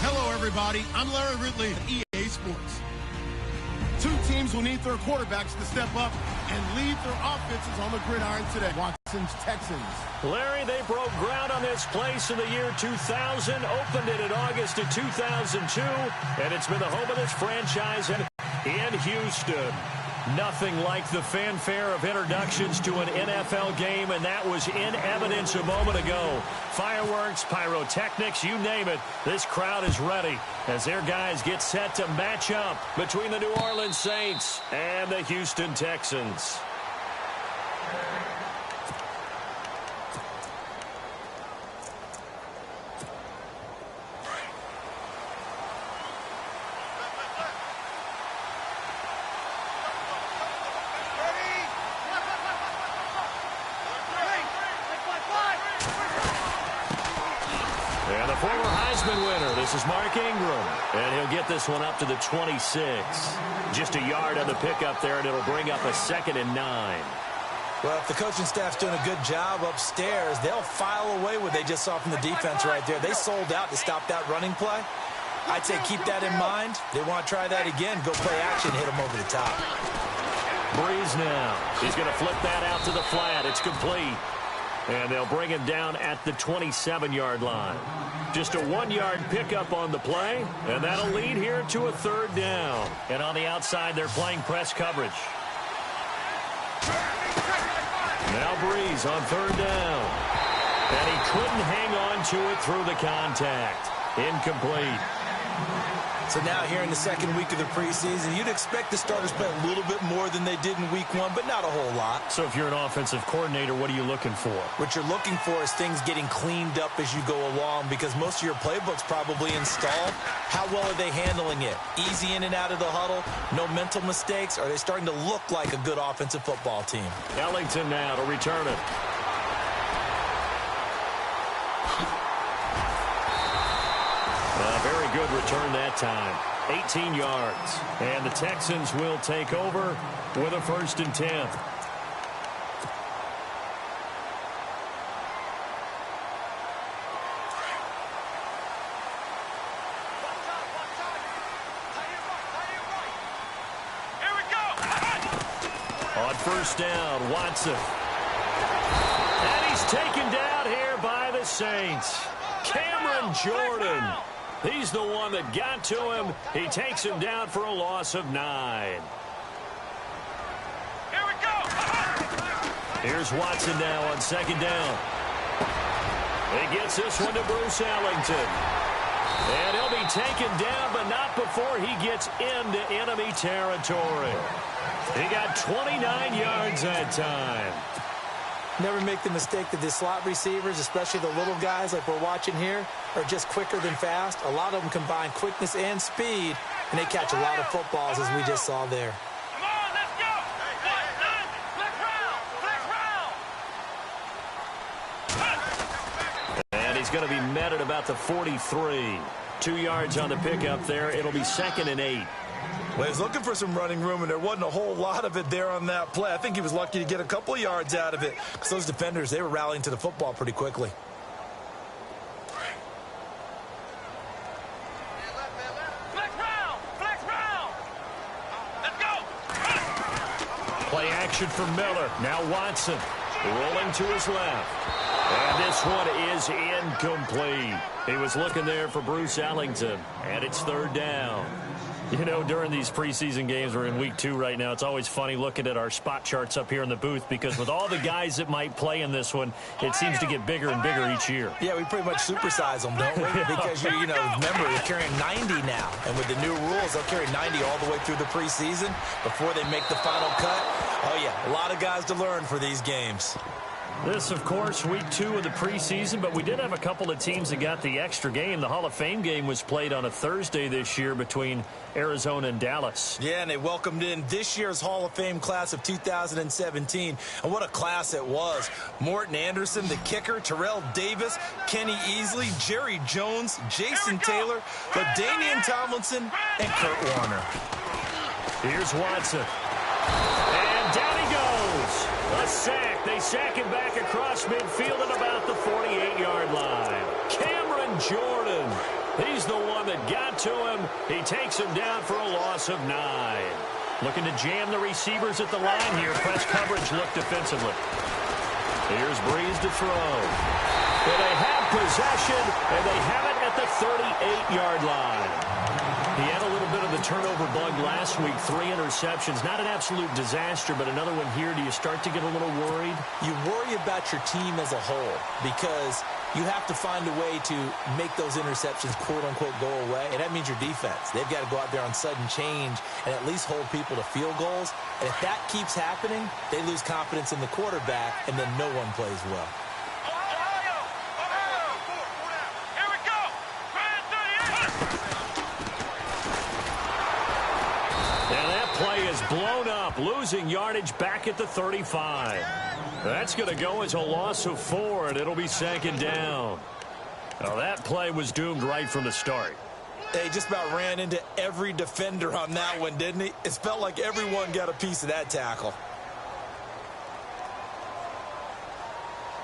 Hello, everybody. I'm Larry Ridley of EA Sports. Two teams will need their quarterbacks to step up and lead their offenses on the gridiron today. Watson's Texans. Larry, they broke ground on this place in the year 2000, opened it in August of 2002, and it's been the home of this franchise in Houston. Nothing like the fanfare of introductions to an NFL game, and that was in evidence a moment ago. Fireworks, pyrotechnics, you name it. This crowd is ready as their guys get set to match up between the New Orleans Saints and the Houston Texans. And the former Heisman winner, this is Mark Ingram, and he'll get this one up to the 26. Just a yard on the pickup there, and it'll bring up a 2nd and 9. Well, if the coaching staff's doing a good job upstairs, they'll file away what they just saw from the defense right there. They sold out to stop that running play. I'd say keep that in mind. They want to try that again, go play action, hit them over the top. Breeze now. He's going to flip that out to the flat. It's complete. And they'll bring him down at the 27-yard line. Just a 1-yard pickup on the play, and that'll lead here to a 3rd down. And on the outside, they're playing press coverage. Now Breeze on 3rd down. And he couldn't hang on to it through the contact. Incomplete. So now here in the 2nd week of the preseason, you'd expect the starters play a little bit more than they did in week 1, but not a whole lot. So if you're an offensive coordinator, what are you looking for? What you're looking for is things getting cleaned up as you go along, because most of your playbook's probably installed. How well are they handling it? Easy in and out of the huddle? No mental mistakes? Are they starting to look like a good offensive football team? Ellington now to return it. Very good return that time. 18 yards. And the Texans will take over with a 1st and 10. Here we go. On 1st down, Watson. And he's taken down here by the Saints. Cameron Jordan. He's the one that got to him. He takes him down for a loss of 9. Here we go. Here's Watson now on 2nd down. He gets this one to Bruce Ellington. And he'll be taken down, but not before he gets into enemy territory. He got 29 yards that time. Never make the mistake that the slot receivers, especially the little guys like we're watching here, are just quicker than fast. A lot of them combine quickness and speed, and they catch a lot of footballs, as we just saw there. Come on, let's go. Flex round. And he's going to be met at about the 43. 2 yards on the pickup there. It'll be 2nd and 8. Well, he's looking for some running room, and there wasn't a whole lot of it there on that play. I think he was lucky to get a couple of yards out of it, because those defenders, they were rallying to the football pretty quickly. Flex round. Let's go. Play action for Miller. Now Watson rolling to his left. And this one is incomplete. He was looking there for Bruce Ellington, and it's 3rd down. You know, during these preseason games, we're in week 2 right now, it's always funny looking at our spot charts up here in the booth, because with all the guys that might play in this one, it seems to get bigger and bigger each year. Yeah, we pretty much supersize them, don't we? Because, you know, remember, they're carrying 90 now. And with the new rules, they'll carry 90 all the way through the preseason before they make the final cut. Oh, yeah, a lot of guys to learn for these games. This, of course, week 2 of the preseason, but we did have a couple of teams that got the extra game. The Hall of Fame game was played on a Thursday this year between Arizona and Dallas. Yeah, and they welcomed in this year's Hall of Fame class of 2017. And what a class it was. Morton Anderson, the kicker, Terrell Davis, Kenny Easley, Jerry Jones, Jason Taylor, LaDainian Tomlinson, and Kurt Warner. Here's Watson. And And down he goes. A sack. They sack him back across midfield at about the 48-yard line. Cameron Jordan. He's the one that got to him. He takes him down for a loss of 9. Looking to jam the receivers at the line here. Press coverage look defensively. Here's Breeze to throw. But they have possession, and they have it at the 38-yard line. He had a little bit of the turnover bug last week. 3 interceptions. Not an absolute disaster, but another one here. Do you start to get a little worried? You worry about your team as a whole because you have to find a way to make those interceptions, quote-unquote, go away, and that means your defense. They've got to go out there on sudden change and at least hold people to field goals. And if that keeps happening, they lose confidence in the quarterback, and then no one plays well. Here we go. And that play is blown up, losing yardage back at the 35. That's going to go as a loss of 4, and it'll be 2nd down. Now, that play was doomed right from the start. They just about ran into every defender on that one, didn't he? It felt like everyone got a piece of that tackle.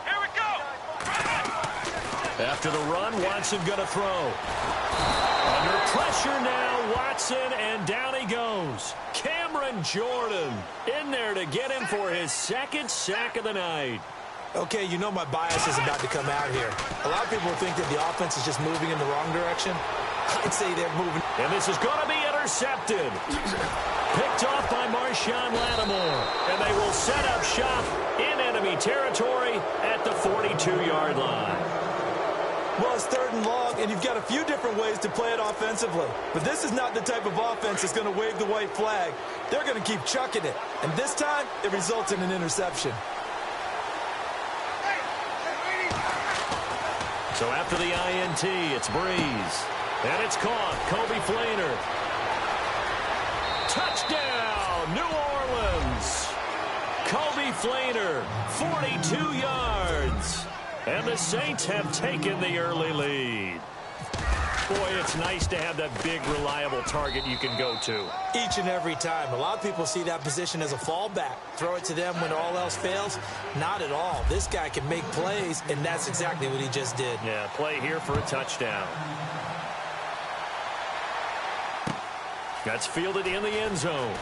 Here we go. After the run, Watson going to throw. Under pressure now, Watson, and down he goes. Cameron Jordan in there to get him for his 2nd sack of the night. Okay, you know my bias is about to come out here. A lot of people think that the offense is just moving in the wrong direction. I'd say they're moving. And this is going to be intercepted. Picked off by Marshawn Lattimore. And they will set up shop in enemy territory at the 42-yard line. Well, it's 3rd and long, and you've got a few different ways to play it offensively. But this is not the type of offense that's going to wave the white flag. They're going to keep chucking it. And this time, it results in an interception. So after the INT, it's Breeze. And it's caught. Kobe Fleener. Touchdown, New Orleans. Kobe Fleener, 42 yards. And the Saints have taken the early lead. Boy, it's nice to have that big, reliable target you can go to. Each and every time. A lot of people see that position as a fallback. Throw it to them when all else fails. Not at all. This guy can make plays, and that's exactly what he just did. Yeah, play here for a touchdown. That's fielded in the end zone.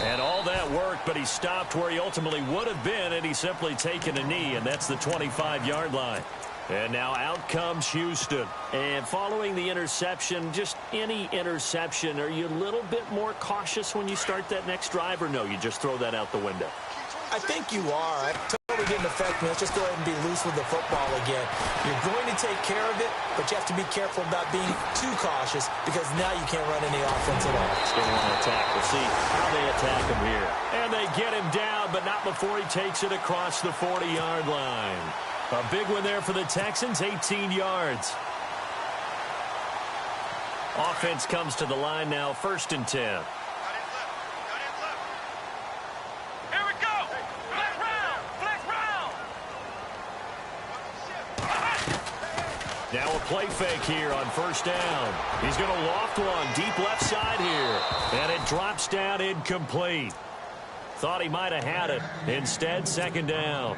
And all that worked, but he stopped where he ultimately would have been, and he's simply taken a knee, and that's the 25-yard line. And now out comes Houston. And following the interception, just any interception, are you a little bit more cautious when you start that next drive, or no, you just throw that out the window? I think you are. It totally didn't affect me. Let's just go ahead and be loose with the football again. You're going to take care of it, but you have to be careful about being too cautious because now you can't run any offense at all. They want to attack. We'll see how they attack him here. And they get him down, but not before he takes it across the 40-yard line. A big one there for the Texans, 18 yards. Offense comes to the line now, 1st and 10. Now a play fake here on 1st down. He's going to loft one deep left side here. And it drops down incomplete. Thought he might have had it. Instead, 2nd down.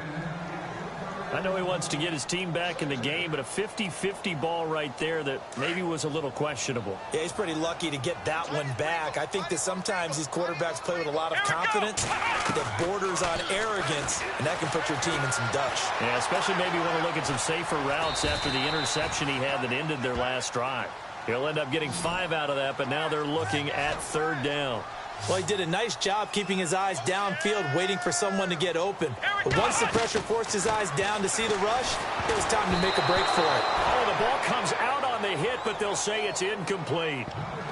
I know he wants to get his team back in the game, but a 50-50 ball right there that maybe was a little questionable. Yeah, he's pretty lucky to get that one back. I think that sometimes these quarterbacks play with a lot of confidence that borders on arrogance, and that can put your team in some dutch. Yeah, especially maybe want to look at some safer routes after the interception he had that ended their last drive. He'll end up getting 5 out of that, but now they're looking at 3rd down. Well, he did a nice job keeping his eyes downfield, waiting for someone to get open. But once the pressure forced his eyes down to see the rush, it was time to make a break for it. Oh, the ball comes out on the hit, but they'll say it's incomplete.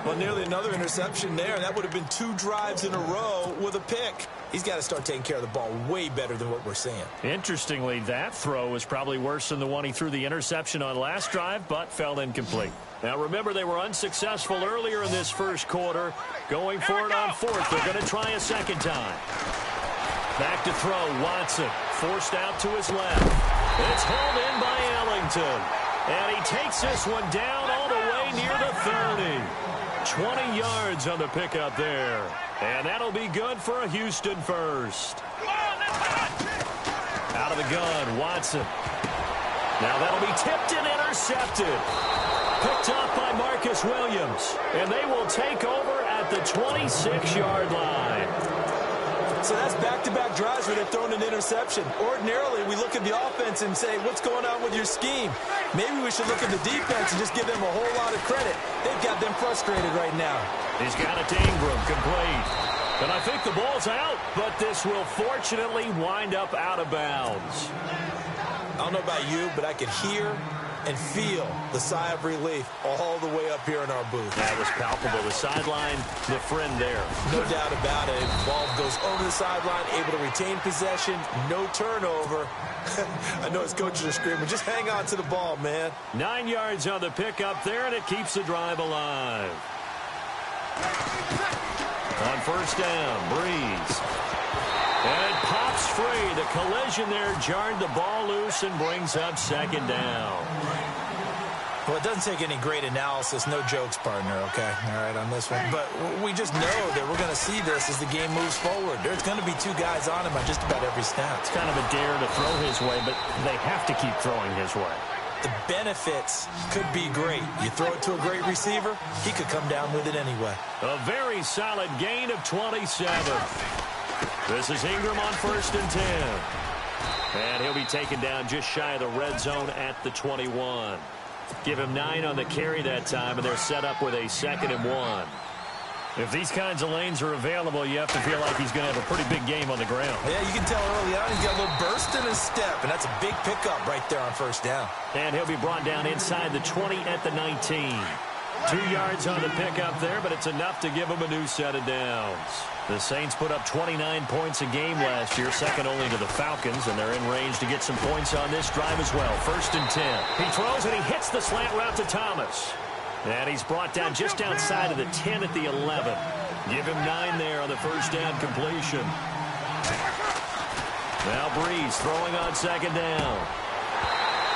Well, nearly another interception there. That would have been 2 drives in a row with a pick. He's got to start taking care of the ball way better than what we're seeing. Interestingly, that throw was probably worse than the one he threw the interception on last drive, but fell incomplete. Now, remember, they were unsuccessful earlier in this first quarter. Going for it on 4th. They're going to try a 2nd time. Back to throw. Watson forced out to his left. It's hauled in by Ellington. And he takes this one down all the way near the 30. 20 yards on the pickup there. And that'll be good for a Houston first. Out of the gun, Watson. Now that'll be tipped and intercepted. Picked off by Marcus Williams. And they will take over at the 26-yard line. So that's back-to-back drives where they're throwing an interception. Ordinarily, we look at the offense and say, what's going on with your scheme? Maybe we should look at the defense and just give them a whole lot of credit. They've got them frustrated right now. He's got it to Ingram, complete. And I think the ball's out, but this will fortunately wind up out of bounds. I don't know about you, but I could hear and feel the sigh of relief all the way up here in our booth. That was palpable. The sideline, the friend there. No doubt about it. The ball goes over the sideline, able to retain possession, no turnover. I know his coaches are screaming, just hang on to the ball, man. 9 yards on the pickup there, and it keeps the drive alive. On first down, Breeze. And it pops free. The collision there jarred the ball loose and brings up second down. Well, it doesn't take any great analysis. No jokes, partner, okay? All right, on this one. But we just know that we're going to see this as the game moves forward. There's going to be two guys on him on just about every snap. It's kind of a dare to throw his way, but they have to keep throwing his way. The benefits could be great. You throw it to a great receiver, he could come down with it anyway. A very solid gain of 27. This is Ingram on first and 10. And he'll be taken down just shy of the red zone at the 21. Give him 9 on the carry that time, and they're set up with a 2nd and 1. If these kinds of lanes are available, you have to feel like he's going to have a pretty big game on the ground. Yeah, you can tell early on he's got a little burst in his step, and that's a big pickup right there on first down. And he'll be brought down inside the 20 at the 19. 2 yards on the pickup there, but it's enough to give him a new set of downs. The Saints put up 29 points a game last year, second only to the Falcons, and they're in range to get some points on this drive as well. First and 10. He throws and he hits the slant route to Thomas. And he's brought down just outside of the 10 at the 11. Give him 9 there on the first down completion. Now Breeze throwing on second down.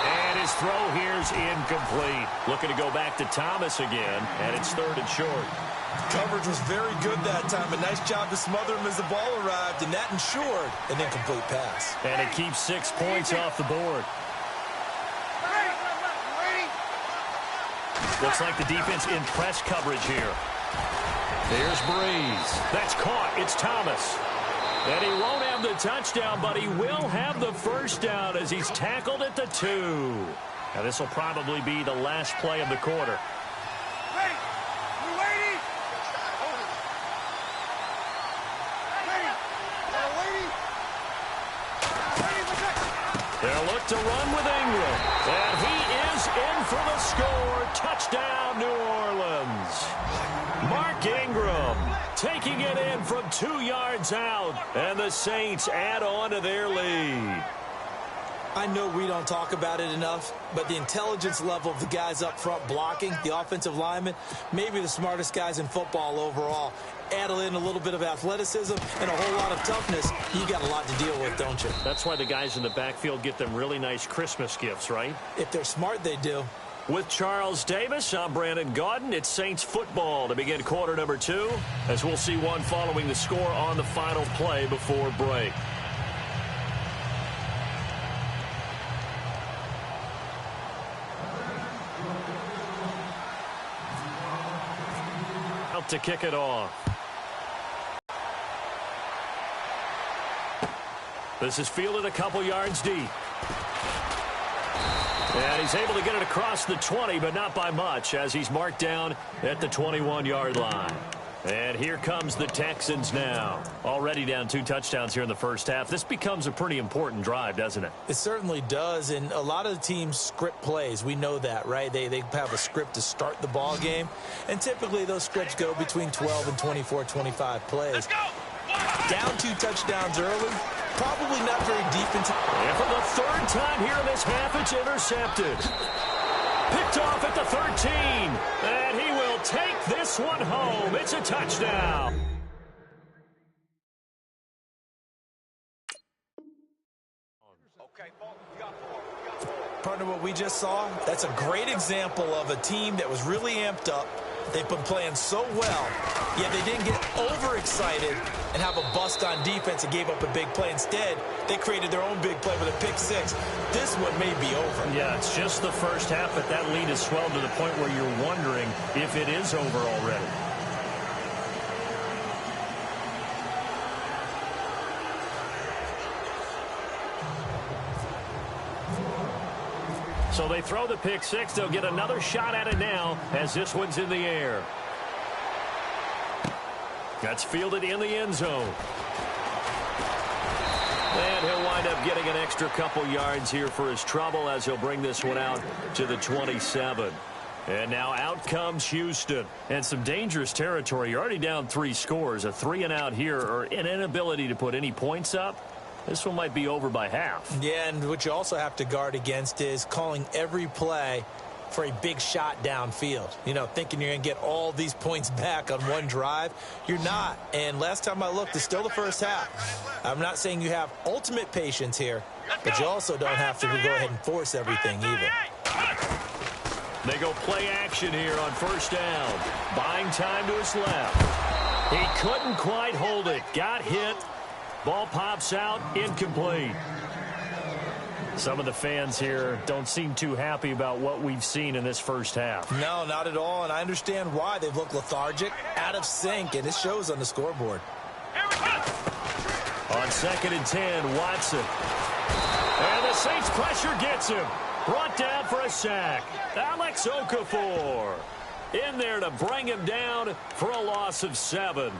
And his throw here's incomplete. Looking to go back to Thomas again, and it's 3rd and short. Coverage was very good that time. A nice job to smother him as the ball arrived, and that ensured an incomplete pass. And it keeps 6 points off the board. Looks like the defense in press coverage here. There's Breeze. That's caught. It's Thomas. And he won't have the touchdown, but he will have the first down as he's tackled at the 2. Now this will probably be the last play of the quarter. They'll look to run with Ingram. And he is in for the score. Touchdown, New Orleans. Mark Ingram taking it in from 2 yards out. And the Saints add on to their lead. I know we don't talk about it enough, but the intelligence level of the guys up front blocking, the offensive linemen, maybe the smartest guys in football overall. Add in a little bit of athleticism and a whole lot of toughness, you got a lot to deal with, don't you? That's why the guys in the backfield get them really nice Christmas gifts, right? If they're smart, they do. With Charles Davis, I'm Brandon Gaudin. It's Saints football to begin quarter number 2, as we'll see one following the score on the final play before break. Out to kick it off. This is fielded a couple yards deep. And he's able to get it across the 20, but not by much, as he's marked down at the 21-yard line. And here comes the Texans now. Already down 2 touchdowns here in the first half. This becomes a pretty important drive, doesn't it? It certainly does, and a lot of the teams script plays. We know that, right? They have a script to start the ball game, and typically those scripts go between 12 and 24, 25 plays. Down 2 touchdowns early, probably not very deep into... And for the 3rd time here in this half, it's intercepted. Picked off at the 13, and he will take this one home. It's a touchdown. Partner, what we just saw, that's a great example of a team that was really amped up, They've been playing so well, yet they didn't get overexcited and have a bust on defense and gave up a big play. Instead, they created their own big play with a pick six. This one may be over. Yeah, it's just the first half, but that lead has swelled to the point where you're wondering if it is over already. So they throw the pick six. They'll get another shot at it now as this one's in the air. That's fielded in the end zone. And he'll wind up getting an extra couple yards here for his trouble as he'll bring this one out to the 27. And now out comes Houston. And some dangerous territory. You're already down 3 scores. A 3-and-out here or an inability to put any points up. This one might be over by half. Yeah, and what you also have to guard against is calling every play for a big shot downfield. You know, thinking you're going to get all these points back on one drive. You're not. And last time I looked, it's still the first half. I'm not saying you have ultimate patience here, but you also don't have to go ahead and force everything either. They go play action here on first down. Buying time to his left. He couldn't quite hold it. Got hit. Ball pops out, incomplete. Some of the fans here don't seem too happy about what we've seen in this first half. No, not at all, and I understand why. They've looked lethargic, out of sync, and it shows on the scoreboard. On 2nd and 10, Watson. And the Saints pressure gets him. Brought down for a sack. Alex Okafor in there to bring him down for a loss of 7.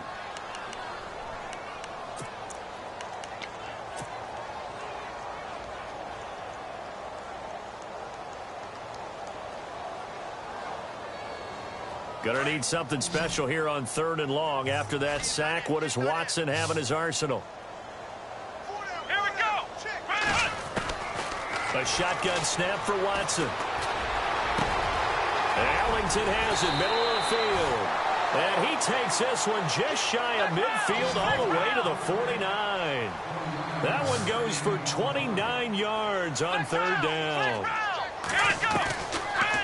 Gonna need something special here on 3rd and long. After that sack, what does Watson have in his arsenal? Here we go. A shotgun snap for Watson. Allington has it, middle of the field. And he takes this one just shy of midfield all the way to the 49. That one goes for 29 yards on 3rd down.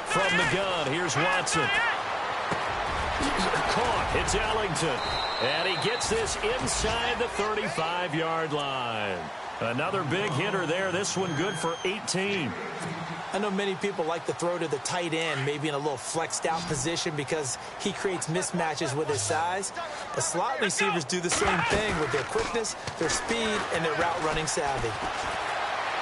From the gun, here's Watson. Caught. It's Allington. And he gets this inside the 35-yard line. Another big hitter there. This one good for 18. I know many people like to throw to the tight end, maybe in a little flexed out position because he creates mismatches with his size. But slot receivers do the same thing with their quickness, their speed, and their route running savvy.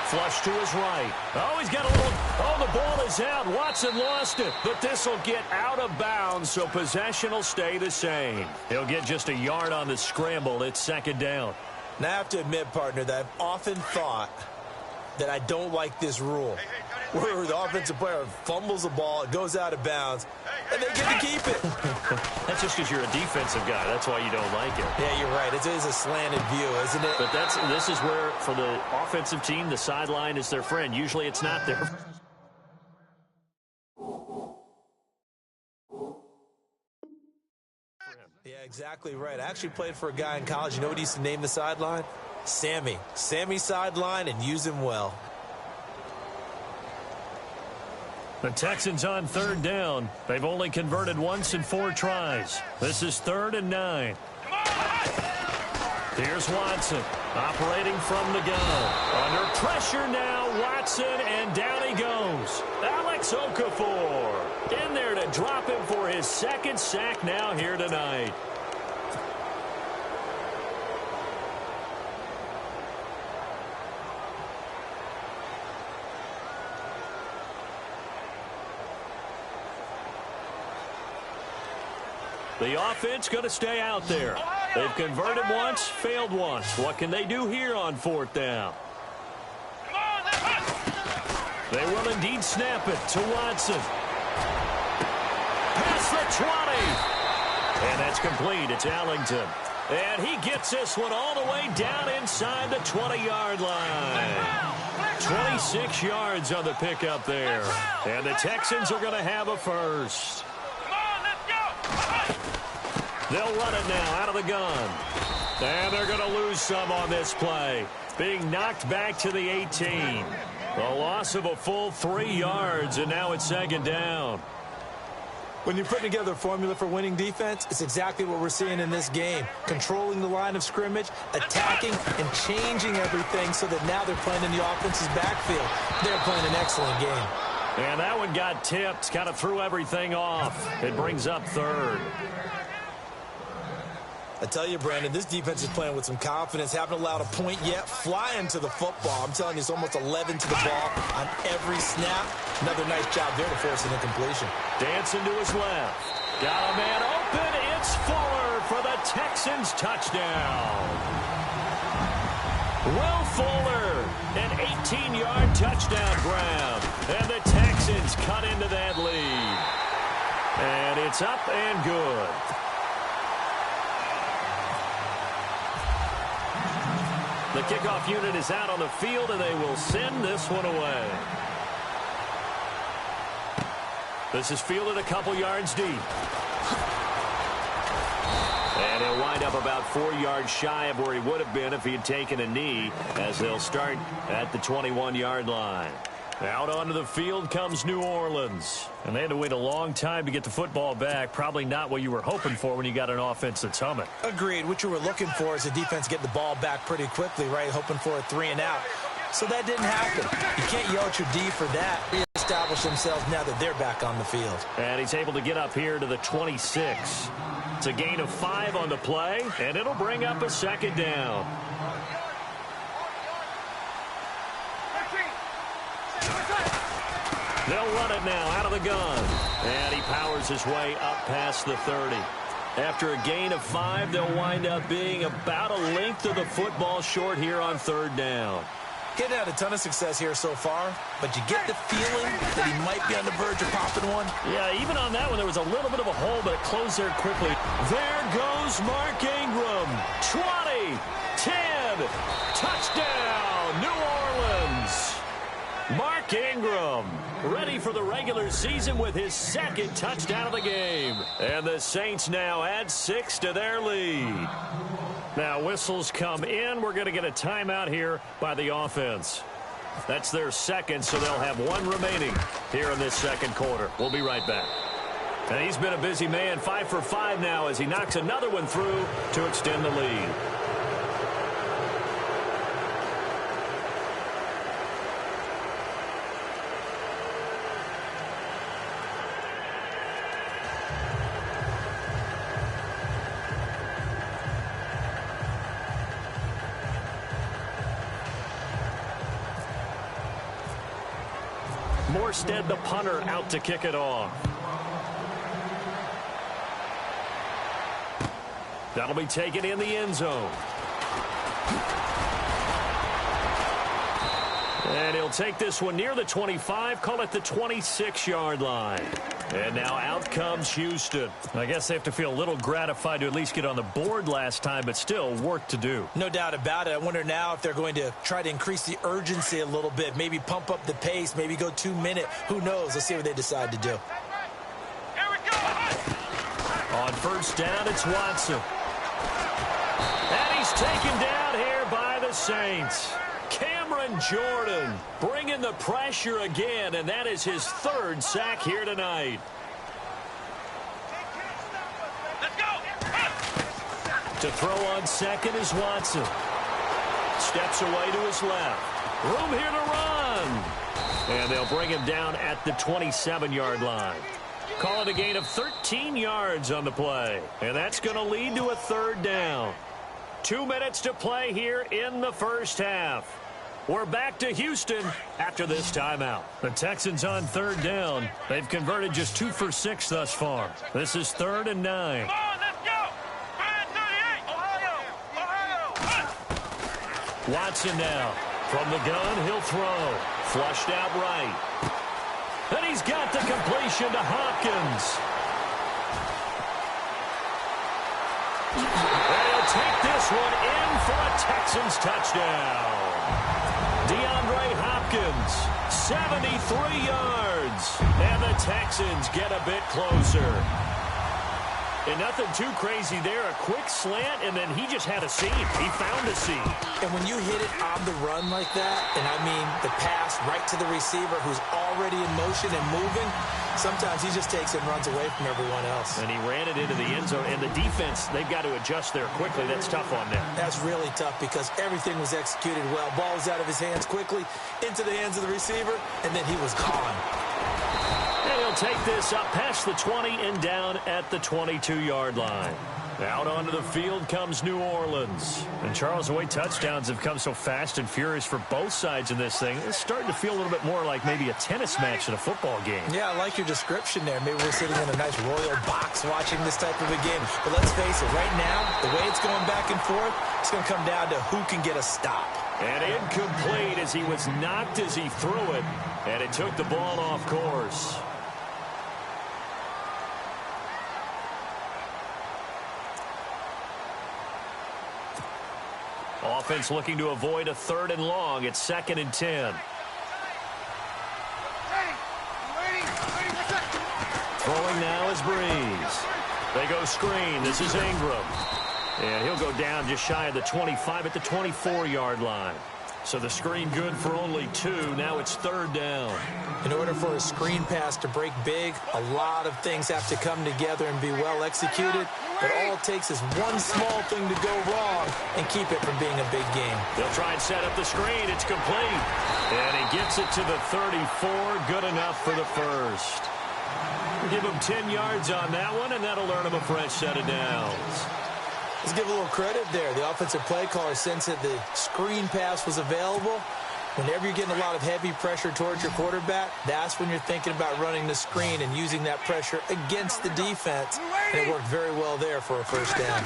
Flush to his right. Oh, he's got a little... Oh, the ball is out. Watson lost it. But this will get out of bounds, so possession will stay the same. He'll get just a yard on the scramble. It's 2nd down. Now, I have to admit, partner, that I've often thought that I don't like this rule, where the offensive player fumbles the ball, it goes out of bounds, and they get to keep it. That's just because you're a defensive guy. That's why you don't like it. Yeah, you're right. It is a slanted view, isn't it? But this is where, for the offensive team, the sideline is their friend. Usually it's not their friend. Yeah, exactly right. I actually played for a guy in college. You know what he used to name the sideline? Sammy. Sammy sideline, and use him well. The Texans on 3rd down. They've only converted once in 4 tries. This is 3rd and 9. Here's Watson operating from the gun. Under pressure now, Watson, and down he goes. Alex Okafor in there to drop him for his 2nd sack now here tonight. The offense going to stay out there. They've converted once, failed once. What can they do here on 4th down? They will indeed snap it to Watson. Past the 20. And that's complete. It's Allington. And he gets this one all the way down inside the 20-yard line. 26 yards on the pickup there. And the Texans are going to have a first. They'll run it now out of the gun. And they're going to lose some on this play. Being knocked back to the 18. A loss of a full 3 yards, and now it's 2nd down. When you're putting together a formula for winning defense, it's exactly what we're seeing in this game. Controlling the line of scrimmage, attacking, and changing everything so that now they're playing in the offense's backfield. They're playing an excellent game. And that one got tipped, kind of threw everything off. It brings up third. I tell you, Brandon, this defense is playing with some confidence. Haven't allowed a point yet. Flying to the football. I'm telling you, it's almost 11 to the ball on every snap. Another nice job there to force an incompletion. Dancing to his left. Got a man open. It's Fuller for the Texans touchdown. Will Fuller, an 18-yard touchdown grab. And the Texans cut into that lead. And it's up and good. The kickoff unit is out on the field, and they will send this one away. This is fielded a couple yards deep. And he'll wind up about 4 yards shy of where he would have been if he had taken a knee, as they'll start at the 21-yard line. Out onto the field comes New Orleans. And they had to wait a long time to get the football back. Probably not what you were hoping for when you got an offense that's humming. Agreed. What you were looking for is the defense getting the ball back pretty quickly, right? Hoping for a 3-and-out. So that didn't happen. You can't yell at your D for that. Reestablish themselves now that they're back on the field. And he's able to get up here to the 26. It's a gain of 5 on the play, and it'll bring up a second down. They'll run it now out of the gun. And he powers his way up past the 30. After a gain of 5, they'll wind up being about a length of the football short here on third down. Getting had a ton of success here so far, but you get the feeling that he might be on the verge of popping one. Yeah, even on that one, there was a little bit of a hole, but it closed there quickly. There goes Mark Ingram. 20, 10, touchdown, New Orleans. Mark Ingram ready for the regular season with his second touchdown of the game. And the Saints now add 6 to their lead. Now whistles come in. We're going to get a timeout here by the offense. That's their second, so they'll have 1 remaining here in this second quarter. We'll be right back. And he's been a busy man, 5 for 5 now as he knocks another one through to extend the lead. Morstead, the punter, out to kick it off. That'll be taken in the end zone. And he'll take this one near the 25, call it the 26-yard line. And now out comes Houston. I guess they have to feel a little gratified to at least get on the board last time, but still work to do. No doubt about it. I wonder now if they're going to try to increase the urgency a little bit, maybe pump up the pace, maybe go 2-minute. Who knows? Let's see what they decide to do. Here we go. On first down, it's Watson. And he's taken down here by the Saints. Cameron Jordan bringing the pressure again, and that is his 3rd sack here tonight. Let's go. To throw on second is Watson. Steps away to his left. Room here to run. And they'll bring him down at the 27-yard line. Call it a gain of 13 yards on the play. And that's going to lead to a 3rd down. 2 minutes to play here in the first half. We're back to Houston after this timeout. The Texans on 3rd down. They've converted just 2 for 6 thus far. This is 3rd and 9. Come on, let's go. 38. Ohio. Watson now. From the gun, he'll throw. Flushed out right. And he's got the completion to Hopkins. And he'll take this one in for a Texans touchdown. DeAndre Hopkins, 73 yards. And the Texans get a bit closer. And nothing too crazy there. A quick slant, and then he just had a seam. He found a seam. And when you hit it on the run like that, and I mean the pass right to the receiver who's already in motion and moving, sometimes he just takes it and runs away from everyone else. And he ran it into the end zone. And the defense, they've got to adjust there quickly. That's tough on them. That's really tough because everything was executed well. Ball was out of his hands quickly, into the hands of the receiver, and then he was gone. And he'll take this up past the 20 and down at the 22-yard line. Out onto the field comes New Orleans. And Charles, the way touchdowns have come so fast and furious for both sides in this thing, it's starting to feel a little bit more like maybe a tennis match in a football game. Yeah, I like your description there. Maybe we're sitting in a nice royal box watching this type of a game. But let's face it, right now, the way it's going back and forth, it's going to come down to who can get a stop. And incomplete as he was knocked as he threw it. And it took the ball off course. Offense looking to avoid a 3rd and long. It's 2nd and 10. Throwing now is Breeze. They go screen. This is Ingram. And he'll go down just shy of the 25 at the 24-yard line. So the screen good for only 2. Now it's 3rd down. In order for a screen pass to break big, a lot of things have to come together and be well executed. But all it takes is one small thing to go wrong and keep it from being a big game. They'll try and set up the screen. It's complete. And he gets it to the 34. Good enough for the first. Give him 10 yards on that one, and that'll earn him a fresh set of downs. Let's give a little credit there. The offensive play caller, since that the screen pass was available, whenever you're getting a lot of heavy pressure towards your quarterback, that's when you're thinking about running the screen and using that pressure against the defense. And it worked very well there for a first down.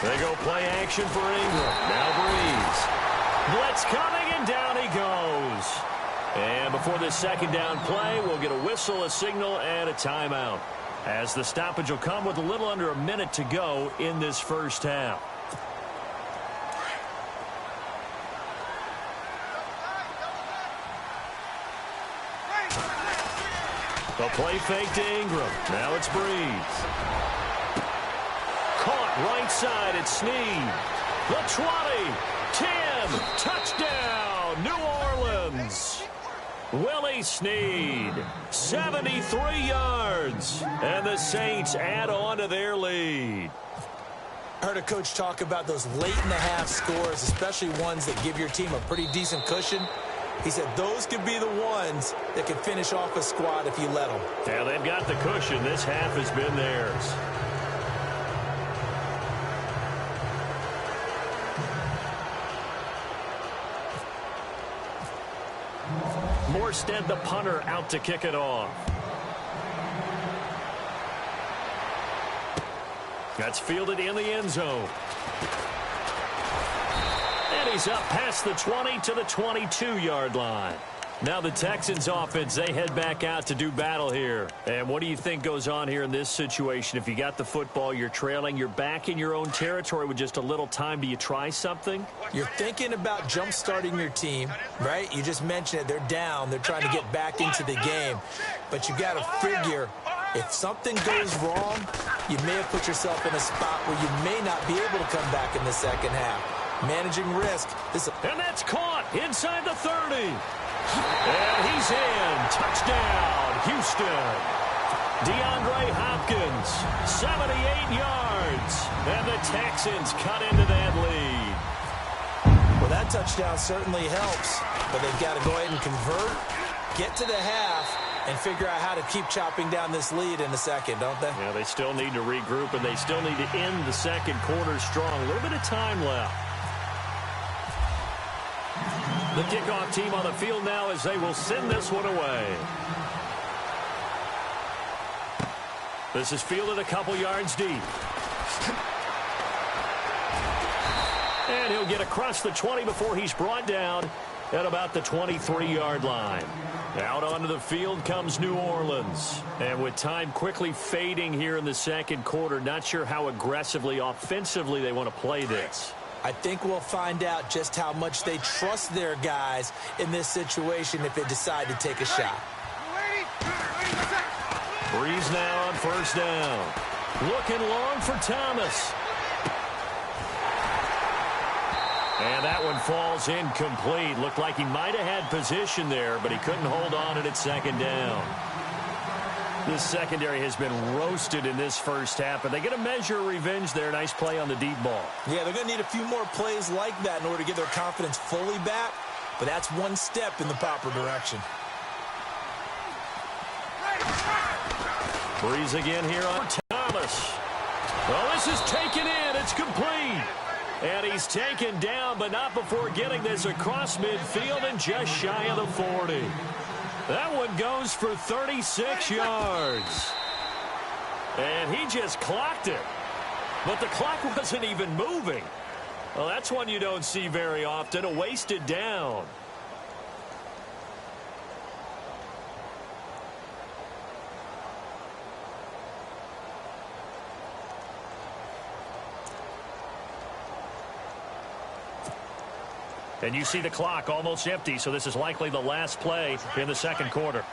They go play action for Ingram. Now Breeze. Blitz coming, and down he goes. And before this 2nd down play, we'll get a whistle, a signal, and a timeout, as the stoppage will come with a little under a minute to go in this first half. The play fake to Ingram. Now it's Breeze. Caught right side. It's Snead. The 20, 10, touchdown, New Orleans. Willie Snead, 73 yards, and the Saints add on to their lead. I heard a coach talk about those late-in-the-half scores, especially ones that give your team a pretty decent cushion. He said those could be the ones that can finish off a squad if you let them. Yeah, they've got the cushion. This half has been theirs. Morstead, the punter, out to kick it off. That's fielded in the end zone. And he's up past the 20 to the 22-yard line. Now the Texans offense, they head back out to do battle here. And what do you think goes on here in this situation? If you got the football, you're trailing, you're back in your own territory with just a little time. Do you try something? You're thinking about jump-starting your team, right? You just mentioned it. They're down. They're trying to get back into the game. But you got to figure if something goes wrong, you may have put yourself in a spot where you may not be able to come back in the second half. Managing risk. And that's caught inside the 30. And he's in. Touchdown, Houston. DeAndre Hopkins, 78 yards. And the Texans cut into that lead. Well, that touchdown certainly helps. But they've got to go ahead and convert, get to the half, and figure out how to keep chopping down this lead in the second, don't they? Yeah, they still need to regroup, and they still need to end the second quarter strong. A little bit of time left. The kickoff team on the field now as they will send this one away. This is fielded a couple yards deep. And he'll get across the 20 before he's brought down at about the 23-yard line. Out onto the field comes New Orleans. And with time quickly fading here in the second quarter, not sure how aggressively, offensively they want to play this. I think we'll find out just how much they trust their guys in this situation if they decide to take a shot. Breeze now on first down. Looking long for Thomas. And that one falls incomplete. Looked like he might have had position there, but he couldn't hold on and it's second down. This secondary has been roasted in this first half, but they get a measure of revenge there. Nice play on the deep ball. Yeah, they're going to need a few more plays like that in order to get their confidence fully back, but that's one step in the proper direction. Breeze again here on Thomas. Well, this is taken in. It's complete. And he's taken down, but not before getting this across midfield and just shy of the 40. That one goes for 36 yards. And he just clocked it. But the clock wasn't even moving. Well, that's one you don't see very often, a wasted down. And you see the clock almost empty, so this is likely the last play in the second quarter.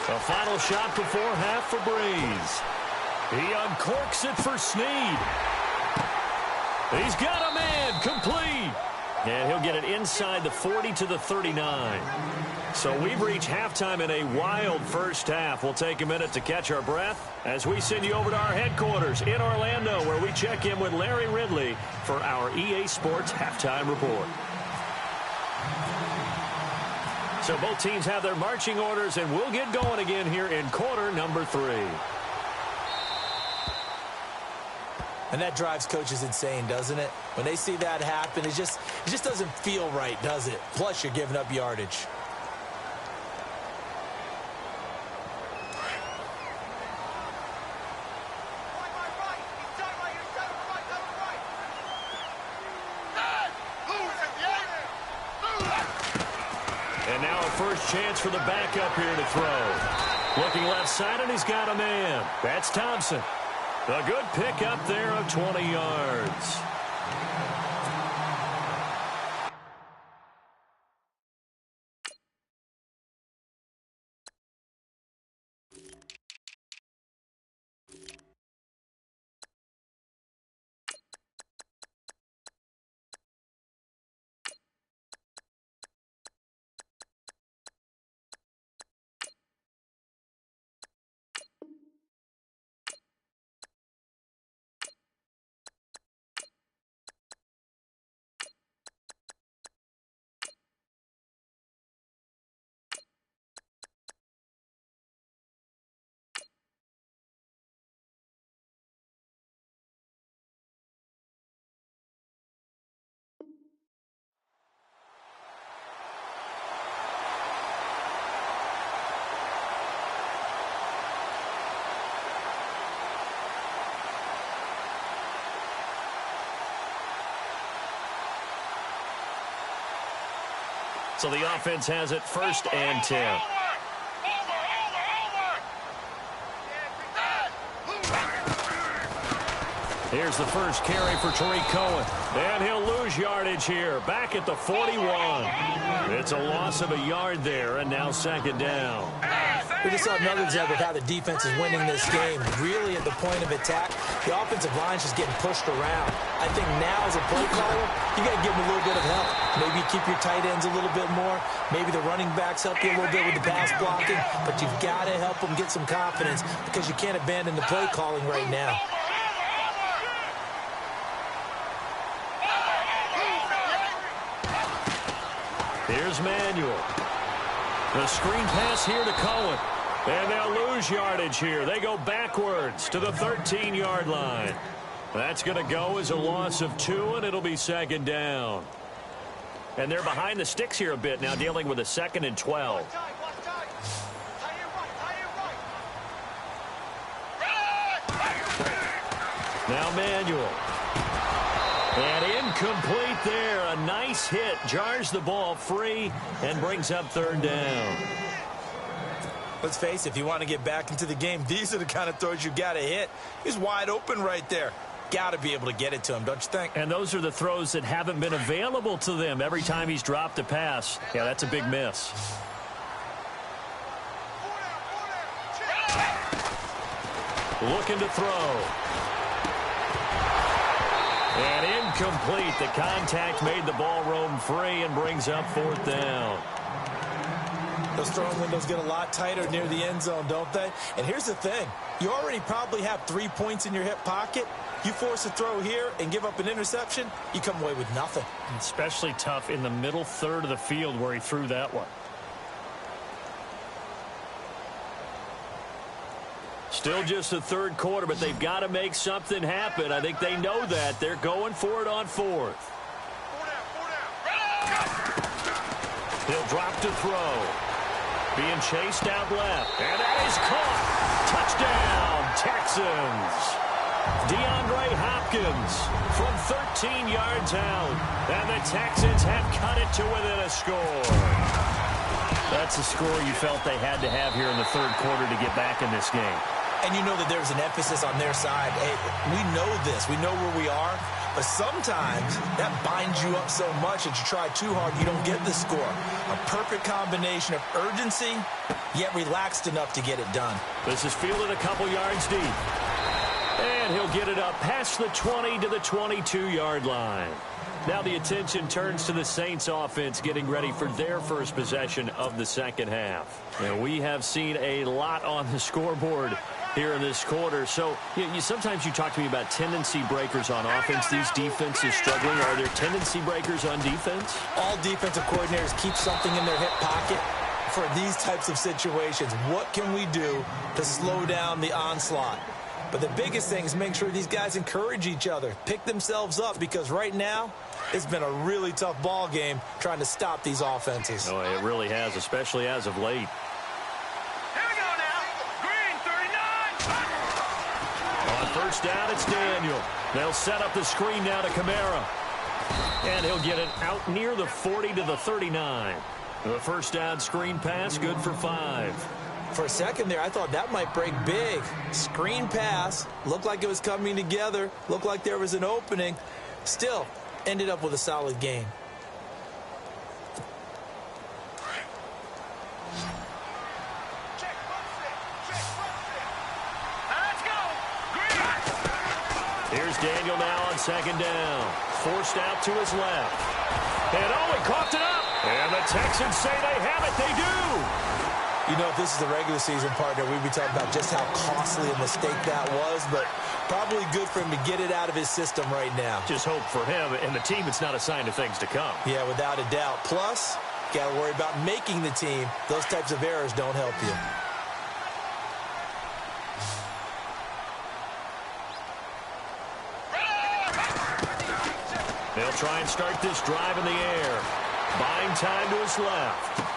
The final shot before half for Breeze. He uncorks it for Snead. He's got a man, complete. And he'll get it inside the 40 to the 39. So we've reached halftime in a wild first half. We'll take a minute to catch our breath as we send you over to our headquarters in Orlando, where we check in with Larry Ridley for our EA Sports Halftime Report. So both teams have their marching orders, and we'll get going again here in quarter number 3. And that drives coaches insane, doesn't it? When they see that happen, it just doesn't feel right, does it? Plus, you're giving up yardage. And now a first chance for the backup here to throw. Looking left side, and he's got a man. That's Thompson. A good pickup there of 20 yards. So the offense has it first and 10. Here's the first carry for Tariq Cohen. And he'll lose yardage here. Back at the 41. It's a loss of a yard there, and now second down. We just saw another example of how the defense is winning this game. Really at the point of attack, the offensive line's just getting pushed around. I think now as a play caller, you got to give them a little bit of help. Maybe keep your tight ends a little bit more. Maybe the running backs help you a little bit with the pass blocking. But you've got to help them get some confidence because you can't abandon the play calling right now. Here's Manuel. The screen pass here to Cohen. And they'll lose yardage here. They go backwards to the 13-yard line. That's going to go as a loss of 2, and it'll be second down. And they're behind the sticks here a bit now, dealing with a 2nd and 12. Now Manuel. And incomplete there. A nice hit. Jars the ball free and brings up third down. Let's face it, if you want to get back into the game, these are the kind of throws you got to hit. He's wide open right there. got to be able to get it to him, don't you think? And those are the throws that haven't been available to them every time he's dropped a pass. Yeah, that's a big miss. Looking to throw. And incomplete. The contact made the ball roam free and brings up 4th down. Those throwing windows get a lot tighter near the end zone, don't they? And here's the thing. You already probably have 3 points in your hip pocket. You force a throw here and give up an interception, you come away with nothing. Especially tough in the middle third of the field where he threw that one. Still just the 3rd quarter, but they've got to make something happen. I think they know that. They're going for it on 4th. He'll drop to throw. Being chased out left. And that is caught. Touchdown, Texans. DeAndre Hopkins from 13 yards out. And the Texans have cut it to within a score. That's a score you felt they had to have here in the 3rd quarter to get back in this game. And you know that there's an emphasis on their side. Hey, we know this. We know where we are. But sometimes that binds you up so much that you try too hard, you don't get the score. A perfect combination of urgency, yet relaxed enough to get it done. This is fielded a couple yards deep. And he'll get it up past the 20 to the 22-yard line. Now the attention turns to the Saints offense getting ready for their first possession of the second half. And we have seen a lot on the scoreboard here in this quarter. So sometimes you talk to me about tendency breakers on offense. These defenses struggling. Are there tendency breakers on defense? All defensive coordinators keep something in their hip pocket for these types of situations. What can we do to slow down the onslaught? But the biggest thing is make sure these guys encourage each other, pick themselves up, because right now it's been a really tough ball game trying to stop these offenses. Oh, it really has, especially as of late. Here we go now. Green, 39. On first down, it's Daniel. They'll set up the screen now to Kamara. And he'll get it out near the 40 to the 39. The first down screen pass, good for 5. For a second there, I thought that might break big. Screen pass, looked like it was coming together, looked like there was an opening. Still, ended up with a solid game. Let's go. Green. Here's Daniel now on second down. Forced out to his left. And he coughed it up. And the Texans say they have it. They do. You know, if this is the regular season partner, we'd be talking about just how costly a mistake that was, but probably good for him to get it out of his system right now. Just hope for him and the team it's not a sign of things to come. Yeah, without a doubt. Plus, got to worry about making the team. Those types of errors don't help you. They'll try and start this drive in the air. Buying time to his left.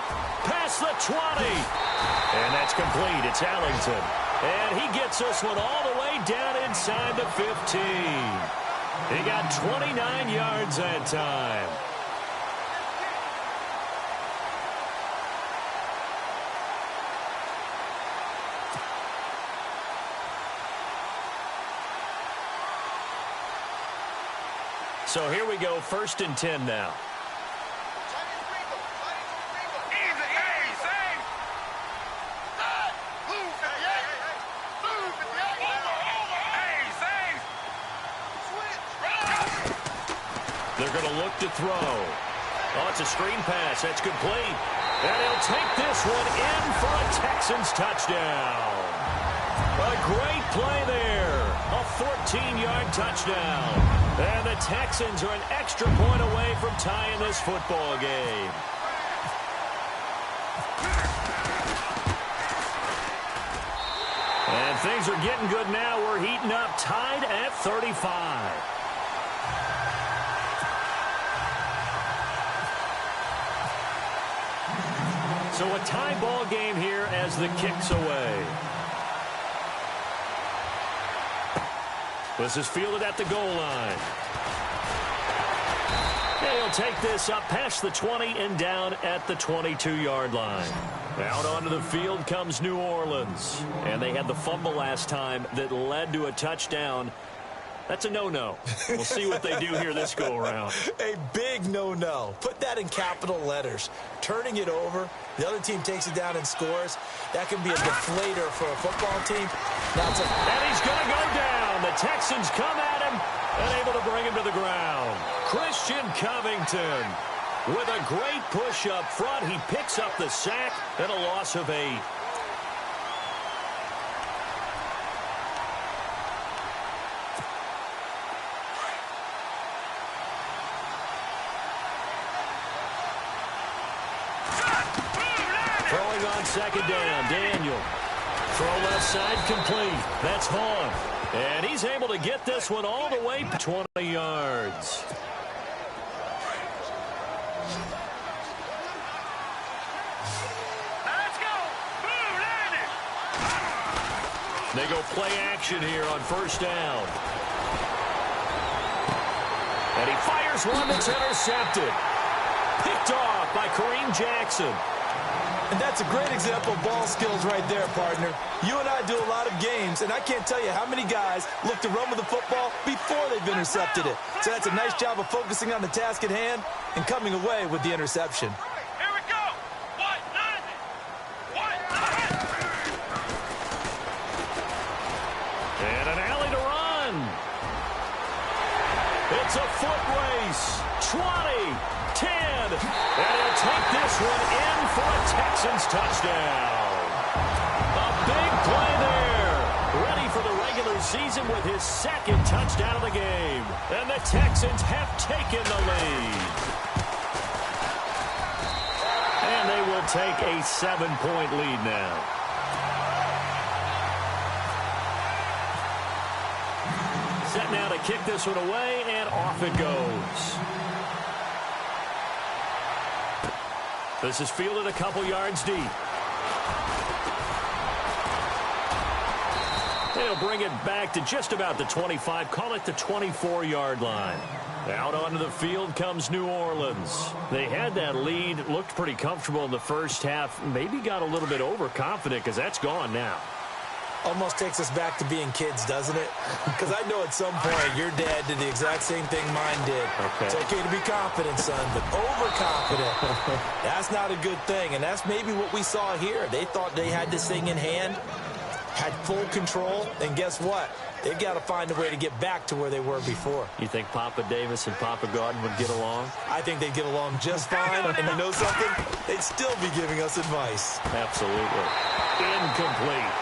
Past the 20. And that's complete. It's Ellington. And he gets this one all the way down inside the 15. He got 29 yards that time. So here we go, 1st and 10 now. They're going to look to throw. Oh, it's a screen pass. That's complete. And he'll take this one in for a Texans touchdown. A great play there. A 14-yard touchdown. And the Texans are an extra point away from tying this football game. And things are getting good now. We're heating up, tied at 35. So a tie ball game here as the kick's away. This is fielded at the goal line. And he'll take this up past the 20 and down at the 22-yard line. Out onto the field comes New Orleans. And they had the fumble last time that led to a touchdown. That's a no-no. We'll see what they do here this go-around. A big no-no. Put that in capital letters. Turning it over, the other team takes it down and scores. That can be a deflator for a football team. And he's going to go down. The Texans come at him and able to bring him to the ground. Christian Covington with a great push up front. He picks up the sack and a loss of 8. Throwing on second down, Daniel. Throw left side complete. That's Vaughn. And he's able to get this one all the way 20 yards. Let's go. Move, Lightning. They go play action here on first down. And he fires one that's intercepted. Picked off by Kareem Jackson. And that's a great example of ball skills right there, partner. You and I do a lot of games, and I can't tell you how many guys look to run with the football before they've intercepted it. So that's a nice job of focusing on the task at hand and coming away with the interception. Here we go. White, Lightning. White, Lightning. And an alley to run. It's a foot race. 20, 10, and he'll take this one in for a Texans touchdown. A big play there. Ready for the regular season with his second touchdown of the game. And the Texans have taken the lead. And they will take a 7-point lead now. Set now to kick this one away, and off it goes. This is fielded a couple yards deep. They'll bring it back to just about the 25, call it the 24-yard line. Out onto the field comes New Orleans. They had that lead, looked pretty comfortable in the first half, maybe got a little bit overconfident because that's gone now. Almost takes us back to being kids, doesn't it? Because I know at some point your dad did the exact same thing mine did. Okay. It's okay to be confident, son, but overconfident, that's not a good thing. And that's maybe what we saw here. They thought they had this thing in hand, had full control, and guess what? They've got to find a way to get back to where they were before. You think Papa Davis and Papa Gordon would get along? I think they'd get along just fine. And you know something? They'd still be giving us advice. Absolutely. Incomplete.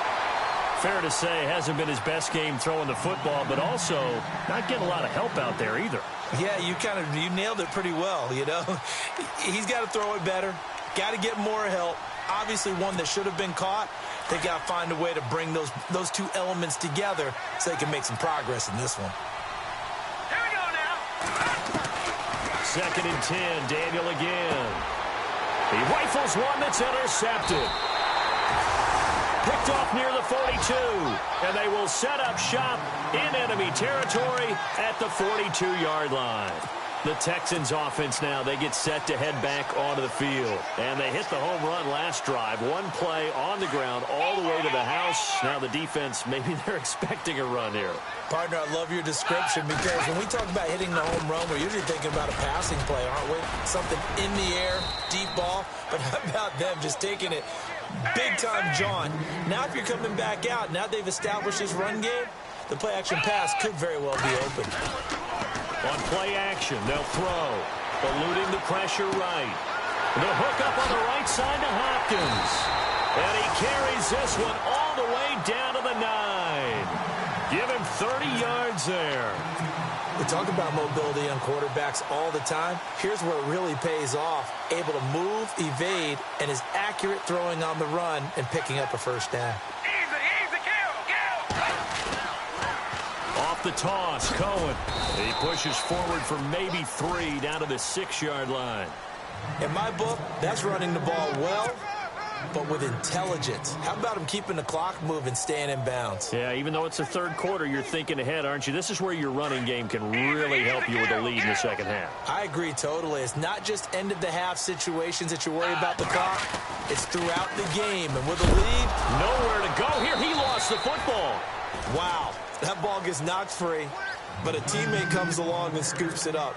Fair to say, hasn't been his best game throwing the football, but also not getting a lot of help out there either. Yeah, you nailed it pretty well, you know. He's got to throw it better, got to get more help. Obviously one that should have been caught. They got to find a way to bring those two elements together so they can make some progress in this one. Here we go now. 2nd and 10, Daniel again. He rifles one that's intercepted. Picked off near the 42, and they will set up shop in enemy territory at the 42-yard line. The Texans offense now, they get set to head back onto the field. And they hit the home run last drive. One play on the ground all the way to the house. Now the defense, maybe they're expecting a run here. Partner, I love your description because when we talk about hitting the home run, we're usually thinking about a passing play, aren't we? Something in the air, deep ball. But how about them just taking it big-time jaunt? Now if you're coming back out, now they've established this run game, the play-action pass could very well be open. On play action, they'll throw. Eluding the pressure right. The hook up on the right side to Hopkins. And he carries this one all the way down to the 9. Give him 30 yards there. We talk about mobility on quarterbacks all the time. Here's where it really pays off. Able to move, evade, and is accurate throwing on the run and picking up a first down. Easy, kill. Off the toss, Cohen. He pushes forward for maybe 3 down to the 6-yard line. In my book, that's running the ball well, but with intelligence. How about him keeping the clock moving, staying in bounds? Yeah, even though it's the third quarter, you're thinking ahead, aren't you? This is where your running game can really help you with a lead in the second half. I agree totally. It's not just end-of-the-half situations that you worry about the clock. It's throughout the game. And with a lead, nowhere to go here. He lost the football. wow. That ball gets knocked free. but a teammate comes along and scoops it up.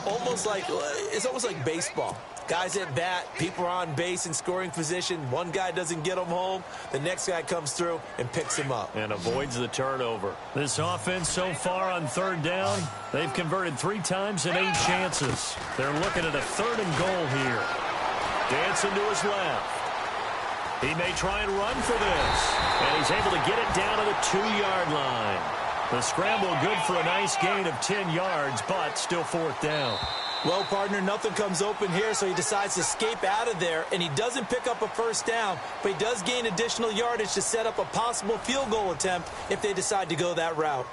It's almost like baseball. Guys at bat, people are on base in scoring position. One guy doesn't get them home. The next guy comes through and picks him up. And avoids the turnover. This offense so far on third down, they've converted 3 times and 8 chances. They're looking at a 3rd and goal here. Dancing to his left. He may try and run for this. And he's able to get it down to the 2-yard line. The scramble good for a nice gain of 10 yards, but still 4th down. Well, partner, nothing comes open here, so he decides to escape out of there, and he doesn't pick up a first down, but he does gain additional yardage to set up a possible field goal attempt if they decide to go that route.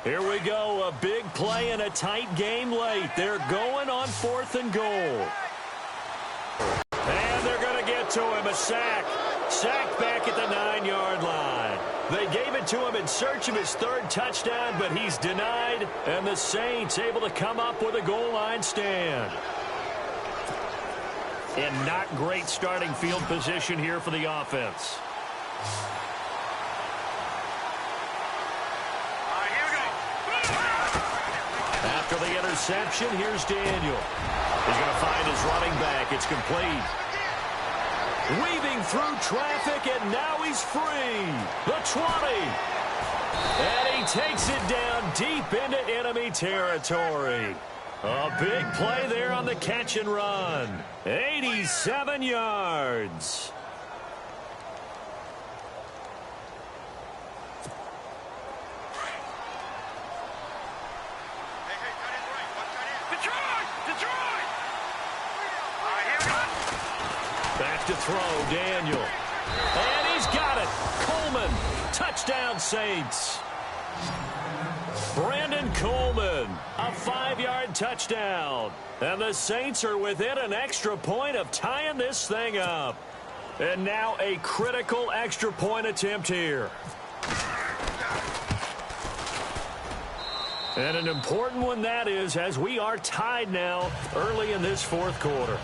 Here we go, a big play in a tight game late. They're going on 4th and goal. And they're going to get to him, a sack. Sacked back at the 9-yard line. They gave it to him in search of his 3rd touchdown, but he's denied, and the Saints able to come up with a goal line stand. And not great starting field position here for the offense. After the interception, here's Daniel. He's going to find his running back. It's complete. Weaving through traffic, and now he's free. The 20. And he takes it down deep into enemy territory. A big play there on the catch and run. 87 yards. Back to throw, Daniel. And he's got it. Coleman, touchdown Saints. Brandon Coleman, a 5-yard touchdown. And the Saints are within an extra point of tying this thing up. And now a critical extra point attempt here. And an important one that is, as we are tied now early in this 4th quarter.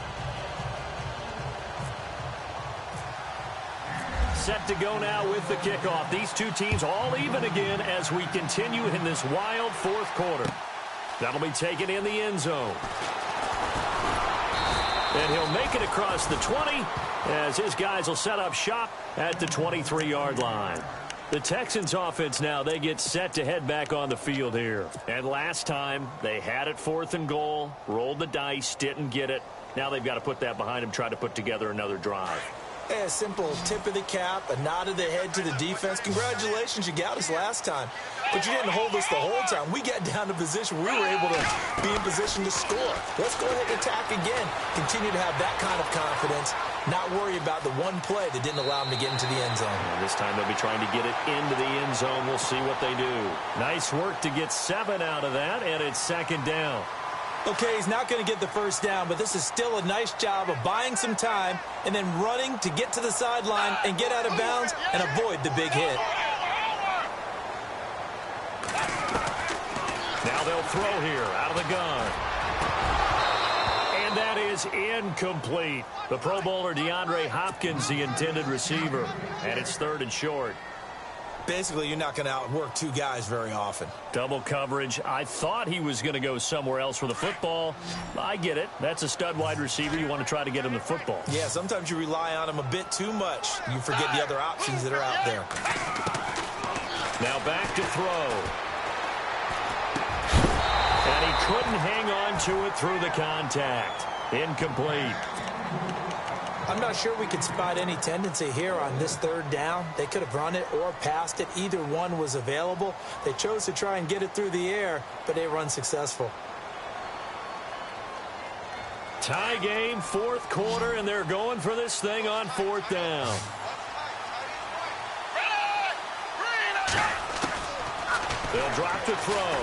Set to go now with the kickoff. These two teams all even again as we continue in this wild 4th quarter. That'll be taken in the end zone. And he'll make it across the 20 as his guys will set up shop at the 23-yard line. The Texans offense now, they get set to head back on the field here. And last time, they had it 4th and goal, rolled the dice, didn't get it. Now they've got to put that behind them, try to put together another drive. A simple tip of the cap, a nod of the head to the defense. Congratulations, you got us last time. But you didn't hold us the whole time. We got down to position. We were able to be in position to score. Let's go ahead and attack again. Continue to have that kind of confidence. Not worry about the one play that didn't allow them to get into the end zone. And this time they'll be trying to get it into the end zone. We'll see what they do. Nice work to get 7 out of that, and it's 2nd down. Okay, he's not going to get the first down, but this is still a nice job of buying some time and then running to get to the sideline and get out of bounds and avoid the big hit. Now they'll throw here out of the gun. And that is incomplete. The Pro Bowler DeAndre Hopkins, the intended receiver. And it's 3rd and short. Basically, you're not going to outwork 2 guys very often. Double coverage. I thought he was going to go somewhere else with the football. I get it. That's a stud wide receiver. You want to try to get him the football. Yeah, sometimes you rely on him a bit too much. You forget the other options that are out there. Now back to throw. And he couldn't hang on to it through the contact. Incomplete. I'm not sure we could spot any tendency here on this 3rd down. They could have run it or passed it. Either one was available. They chose to try and get it through the air, but they were unsuccessful. Tie game, 4th quarter, and they're going for this thing on 4th down. They'll drop to throw.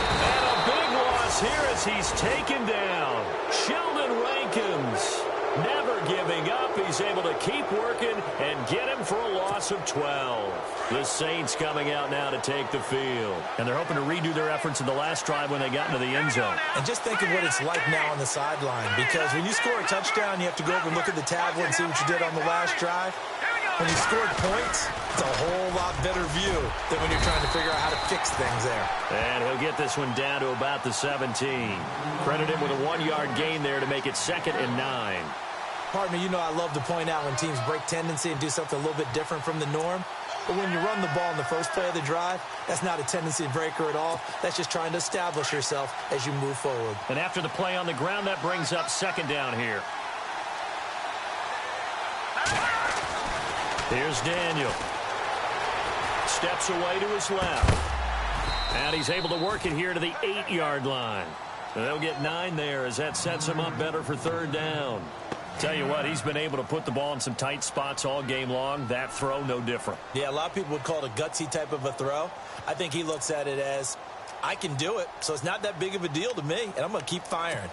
And a big loss here as he's taken down. Sheldon Rankins. Never giving up. He's able to keep working and get him for a loss of 12. The Saints coming out now to take the field. And they're hoping to redo their efforts in the last drive when they got into the end zone. And just think of what it's like now on the sideline, because when you score a touchdown, you have to go over and look at the tablet and see what you did on the last drive. When you scored points, it's a whole lot better view than when you're trying to figure out how to fix things there. And he'll get this one down to about the 17. Credit him with a 1-yard gain there to make it 2nd and 9. Partner, you know I love to point out when teams break tendency and do something a little bit different from the norm. But when you run the ball in the first play of the drive, that's not a tendency breaker at all. That's just trying to establish yourself as you move forward. And after the play on the ground, that brings up 2nd down here. Here's Daniel. Steps away to his left. And he's able to work it here to the 8-yard line. They'll get 9 there as that sets him up better for 3rd down. Tell you what, he's been able to put the ball in some tight spots all game long. That throw, no different. Yeah, a lot of people would call it a gutsy type of a throw. I think he looks at it as, I can do it, so it's not that big of a deal to me, and I'm going to keep firing.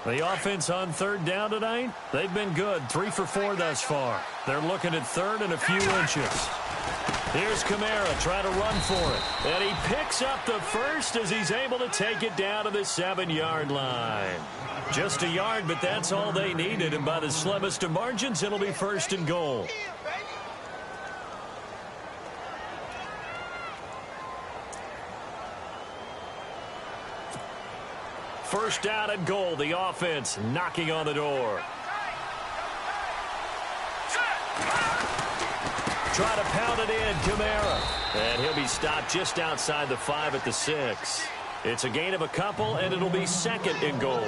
The offense on 3rd down tonight, they've been good. 3 for 4 thus far. They're looking at 3rd and a few inches. Here's Kamara trying to run for it. And he picks up the first as he's able to take it down to the 7-yard line. Just a yard, but that's all they needed. And by the slimmest of margins, it'll be 1st and goal. First down and goal. The offense knocking on the door. Try to pound it in, Kamara. And he'll be stopped just outside the 5 at the 6. It's a gain of a couple, and it'll be 2nd and goal.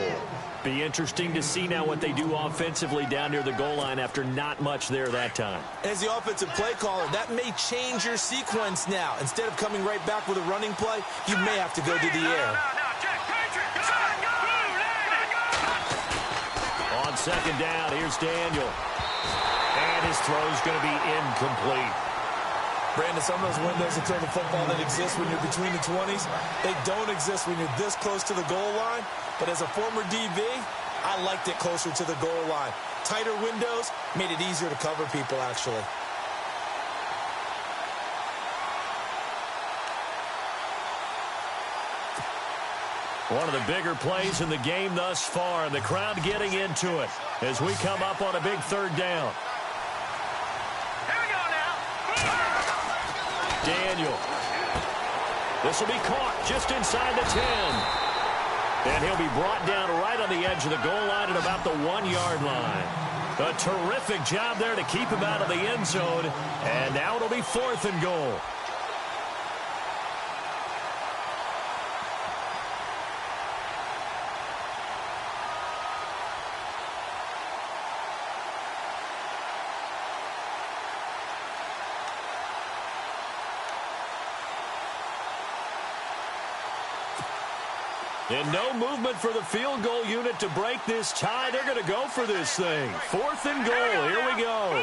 Be interesting to see now what they do offensively down near the goal line after not much there that time. As the offensive play caller, that may change your sequence now. Instead of coming right back with a running play, you may have to go to the air. On 2nd down, here's Daniel. And his throw's going to be incomplete. Brandon, some of those windows to throw the football that exist when you're between the 20s, they don't exist when you're this close to the goal line. But as a former DB, I liked it closer to the goal line. Tighter windows made it easier to cover people, actually. One of the bigger plays in the game thus far, and the crowd getting into it as we come up on a big 3rd down. Daniel. This will be caught just inside the 10. And he'll be brought down right on the edge of the goal line at about the 1-yard line. A terrific job there to keep him out of the end zone. And now it'll be 4th and goal. And no movement for the field goal unit to break this tie. They're going to go for this thing. 4th and goal. Here we go.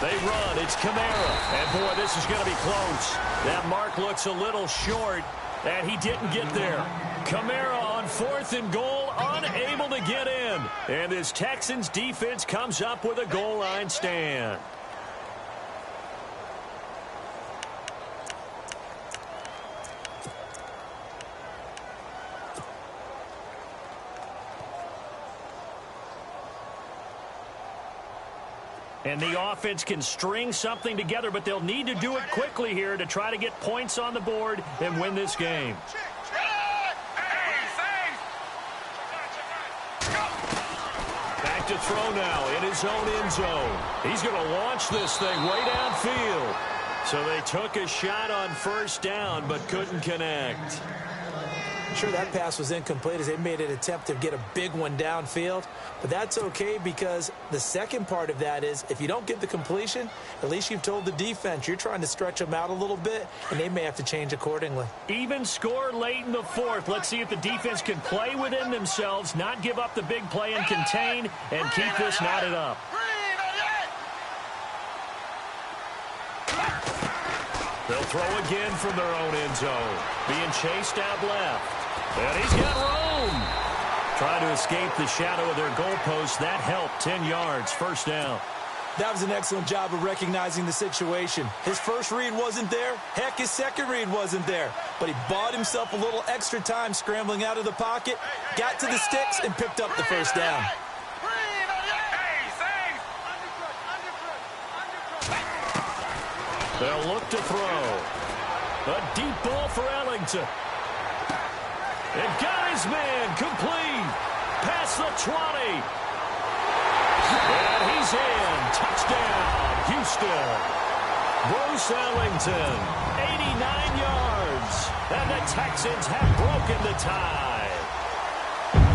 They run. It's Kamara. And, boy, this is going to be close. That mark looks a little short, and he didn't get there. Kamara on 4th and goal, unable to get in. And this Texans defense comes up with a goal line stand. And the offense can string something together, but they'll need to do it quickly here to try to get points on the board and win this game. Back to throw now in his own end zone. He's going to launch this thing way downfield. So they took a shot on 1st down, but couldn't connect. Sure, that pass was incomplete as they made an attempt to get a big one downfield. But that's okay because the second part of that is if you don't get the completion, at least you've told the defense you're trying to stretch them out a little bit, and they may have to change accordingly. Even score late in the 4th. Let's see if the defense can play within themselves, not give up the big play and contain, and keep this knotted up. They'll throw again from their own end zone. Being chased out left. And he's got room. Trying to escape the shadow of their goalpost. That helped. 10 yards. First down. That was an excellent job of recognizing the situation. His first read wasn't there. Heck, his second read wasn't there. But he bought himself a little extra time scrambling out of the pocket, got to the sticks, and picked up the first down. They'll look to throw. A deep ball for Ellington. And got his man complete. Past the 20. And he's in. Touchdown, Houston. Bruce Ellington, 89 yards. And the Texans have broken the tie.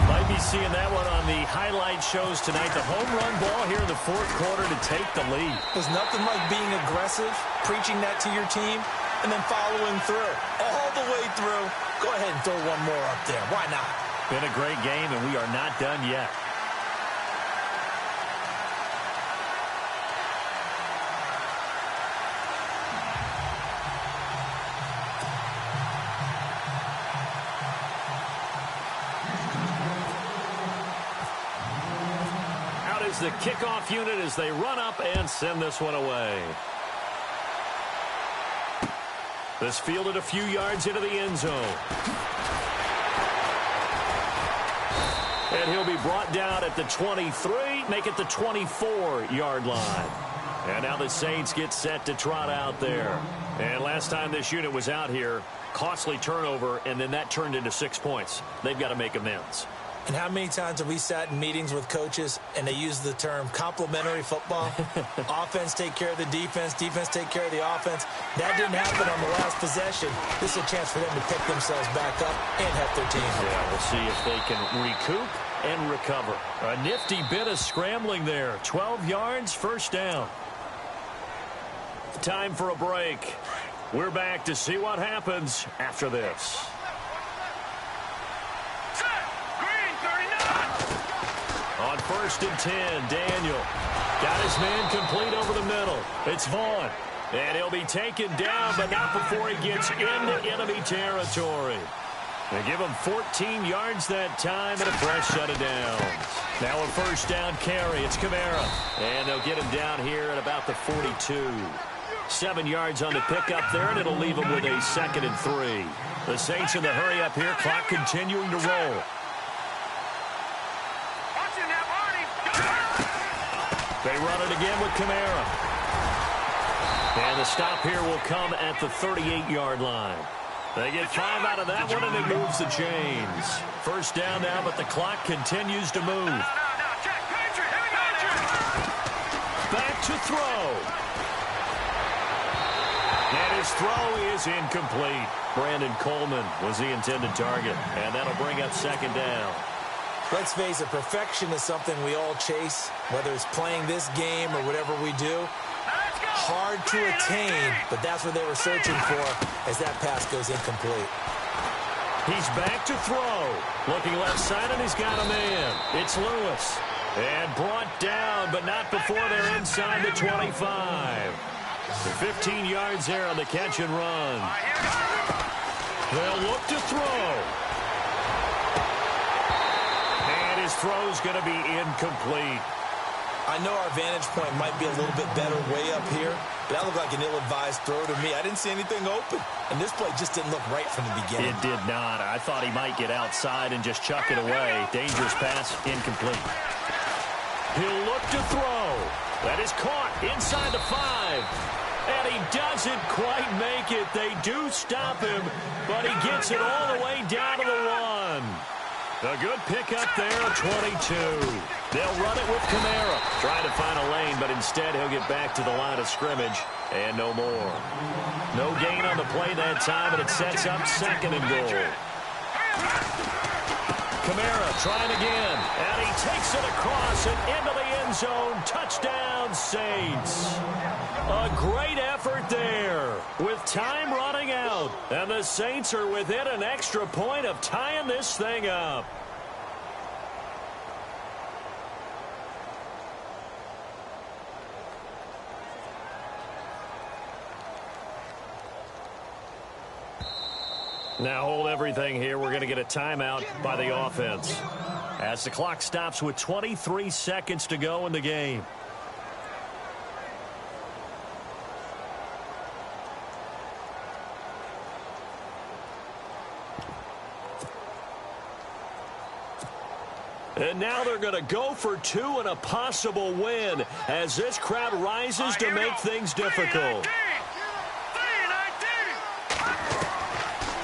Might be seeing that one on the highlight shows tonight. The home run ball here in the fourth quarter to take the lead. There's nothing like being aggressive, preaching that to your team, and then following through. All the way through. Go ahead and throw one more up there. Why not? Been a great game, and we are not done yet. The kickoff unit as they run up and send this one away. This fielded a few yards into the end zone. And he'll be brought down at the 23, make it the 24-yard line. And now the Saints get set to trot out there. And last time this unit was out here, costly turnover, and then that turned into 6 points. They've got to make amends. And how many times have we sat in meetings with coaches and they use the term complementary football? Offense take care of the defense, defense take care of the offense. That didn't happen on the last possession. This is a chance for them to pick themselves back up and help their team. Yeah, we'll see if they can recoup and recover. A nifty bit of scrambling there. 12 yards, first down. Time for a break. We're back to see what happens after this. On 1st and 10, Daniel got his man complete over the middle. It's Vaughn. And he'll be taken down, but not before he gets into enemy territory. They give him 14 yards that time and a fresh set of downs. Now a first down carry. It's Kamara. And they'll get him down here at about the 42. 7 yards on the pickup there, and it'll leave him with a 2nd and 3. The Saints in the hurry up here. Clock continuing to roll. They run it again with Kamara. And the stop here will come at the 38-yard line. They get 5 out of that one, and it moves the chains. First down now, but the clock continues to move. Back to throw. And his throw is incomplete. Brandon Coleman was the intended target, and that'll bring up 2nd down. Let's face it, perfection is something we all chase, whether it's playing this game or whatever we do. Hard to attain, but that's what they were searching for as that pass goes incomplete. He's back to throw. Looking left side, and he's got a man. It's Lewis. And brought down, but not before they're inside the 25. 15 yards there on the catch and run. They'll look to throw. His throw's going to be incomplete. I know our vantage point might be a little bit better way up here, but that looked like an ill-advised throw to me. I didn't see anything open, and this play just didn't look right from the beginning. It did not. I thought he might get outside and just chuck it away. Dangerous pass, incomplete. He'll look to throw. That is caught inside the 5. And he doesn't quite make it. They do stop him, but he gets it all the way down to the 1. A good pickup there at 22. They'll run it with Kamara. Trying to find a lane, but instead he'll get back to the line of scrimmage. And no more. No gain on the play that time, and it sets up 2nd and goal. Kamara trying again. And he takes it across and into the end zone. Touchdown, Saints. A great effort there with time running out. And the Saints are within an extra point of tying this thing up. Now hold everything here. We're going to get a timeout by the offense as the clock stops with 23 seconds to go in the game. And now they're going to go for two and a possible win as this crowd rises to make things difficult.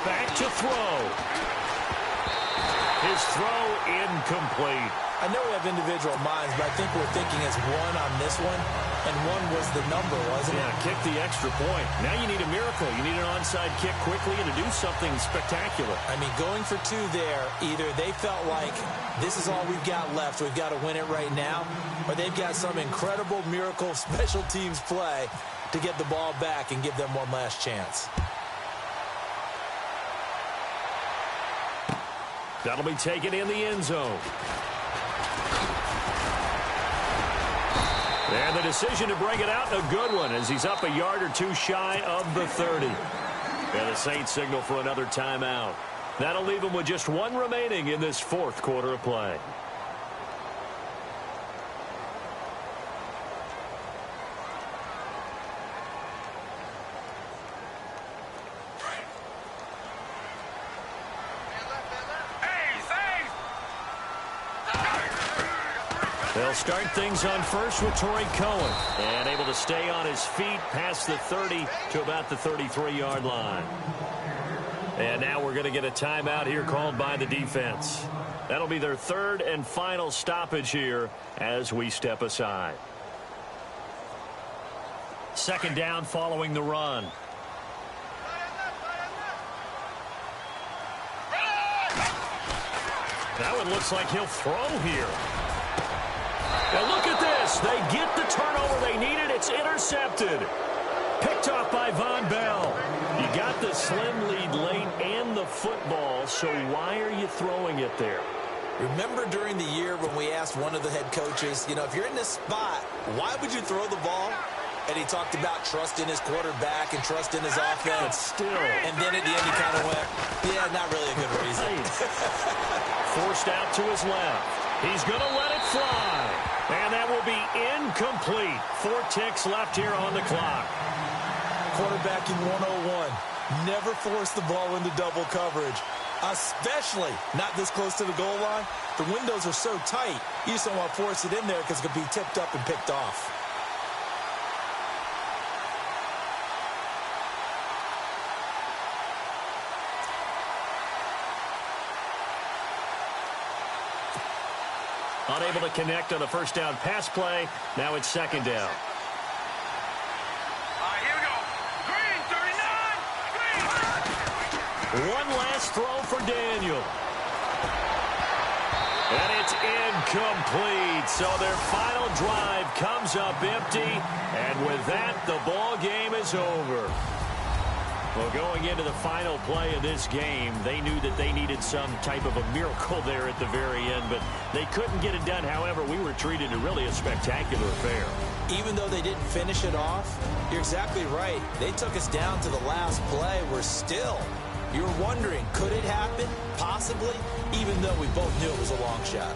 Back to throw. His throw incomplete. I know we have individual minds, but I think we're thinking as one on this one, and one was the number, wasn't it? Yeah, kick the extra point. Now you need a miracle. You need an onside kick quickly and to do something spectacular. I mean, going for two there, either they felt like this is all we've got left, we've got to win it right now, or they've got some incredible miracle special teams play to get the ball back and give them one last chance. That'll be taken in the end zone. And the decision to bring it out, a good one, as he's up a yard or two shy of the 30. And the Saints signal for another timeout. That'll leave them with just one remaining in this fourth quarter of play. They'll start things on first with Torrey Cohen. And able to stay on his feet past the 30 to about the 33-yard line. And now we're going to get a timeout here called by the defense. That'll be their third and final stoppage here as we step aside. Second down following the run. That one looks like he'll throw here. Now look at this. They get the turnover they needed. It's intercepted. Picked off by Von Bell. You got the slim lead late and the football, so why are you throwing it there? Remember during the year when we asked one of the head coaches, you know, if you're in this spot, why would you throw the ball? And he talked about trust in his quarterback and trust in his offense. Still. And then at the end he kind of went, yeah, not really a good reason. Forced out to his left. He's going to let it fly. And that will be incomplete. 4 ticks left here on the clock. Quarterbacking 101. Never force the ball into double coverage, especially not this close to the goal line. The windows are so tight, you just don't want to force it in there because it could be tipped up and picked off. Unable to connect on the first down pass play. Now it's second down. Here we go. Green, 39. Green. One last throw for Daniel. And it's incomplete. So their final drive comes up empty. And with that, the ball game is over. Well, going into the final play of this game, they knew that they needed some type of a miracle there at the very end, but they couldn't get it done. However, we were treated to really a spectacular affair. Even though they didn't finish it off, you're exactly right. They took us down to the last play. We're still, you're wondering, could it happen? Possibly, even though we both knew it was a long shot.